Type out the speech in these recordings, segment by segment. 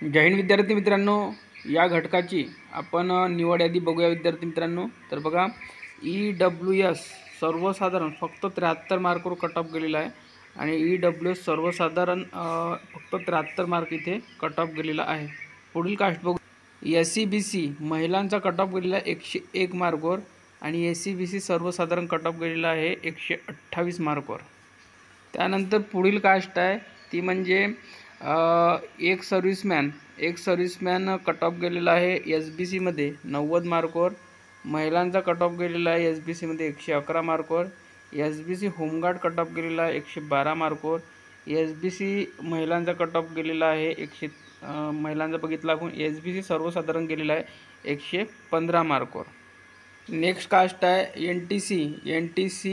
जय हिंद विद्यार्थी मित्रांनो, या घटकाची आपण निवड यादी बघूया विद्यार्थी मित्रांनो। तर बघा, EWS सर्वसाधारण फक्त 73 मार्कवर कट ऑफ गेलेला आहे आणि EWS सर्वसाधारण फक्त 73 मार्क इथे कट ऑफ गेलेला आहे। पुढील कास्ट बघू, SCBC महिलांचा कट ऑफ गेलेला आहे 101 मार्कवर आणि SCBC सर्वसाधारण कट ऑफ गेलेला आहे 128 मार्कवर। त्यानंतर पुढील कास्ट आहे ती म्हणजे एक सर्व्हिसमॅन कट ऑफ गेलेला आहे SBC मध्ये 90 मार्कवर। महिलांचा कट ऑफ गेलेला आहे SBC मध्ये 111 मार्कवर। SBC होमगार्ड कट ऑफ गेलेला आहे 112 मार्कवर। SBC महिलांचा कट ऑफ गेलेला आहे महिलांचा बघितला आपण SBC सर्वसाधारण गेलेला आहे 115 मार्कवर। नेक्स्ट कास्ट आहे NTC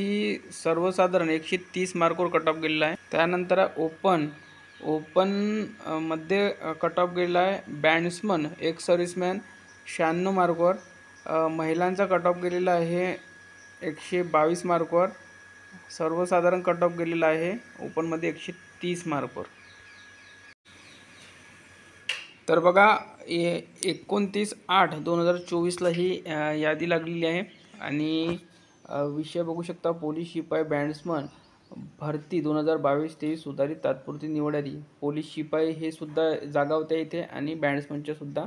सर्वसाधारण 130 मार्कवर कट ऑफ गेलेला आहे। त्यानंतर ओपन मध्ये कट ऑफ गेलेला आहे बँड्समन एक सर्व्हिसमॅन 96 मार्कवर। महिलांचा कट ऑफ गेलेला आहे 122 मार्कवर। सर्वसाधारण कट ऑफ गेलेला आहे ओपनमध्ये 130 मार्कवर। तर बघा, 29/8/2024 ही यादी लागलेली आहे आणि विषय बघू शकता, पोलीस शिपाई बँड्समन भरती 2022-23 सुधारित तात्पुरती निवड यादी। पोलीस शिपाई हे सुद्धा जागा होत्या इथे आणि बँड्समनच्या सुद्धा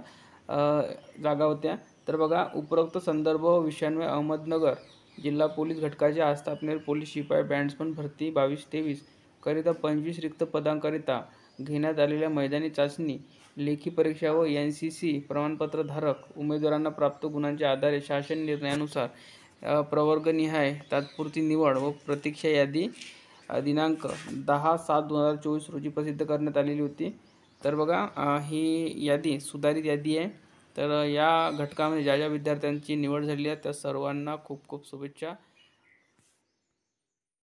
जागा होत्या। तर बघा, उपरोक्त संदर्भ विषयान्वये अहमदनगर जिल्हा पोलीस घटकाच्या आस्थापनेवर पोलीस शिपाई बँड्समन भरती 22-23 करिता 25 रिक्त पदांकरिता घेण्यात आलेल्या मैदानी चाचणी, लेखी परीक्षा व NCC प्रमाणपत्र धारक उमेदवारांना प्राप्त गुणांच्या आधारे शासन निर्णयानुसार प्रवर्गनिहाय तात्पुरती निवड व प्रतीक्षा यादी दिनांक 10/7/2024 रोजी प्रसिद्ध करण्यात आलेली होती। तर बघा, ही यादी सुधारित यादी आहे। तर या घटकामध्ये ज्या विद्यार्थ्यांची निवड झाली आहे त्या सर्वांना खूप खूप शुभेच्छा।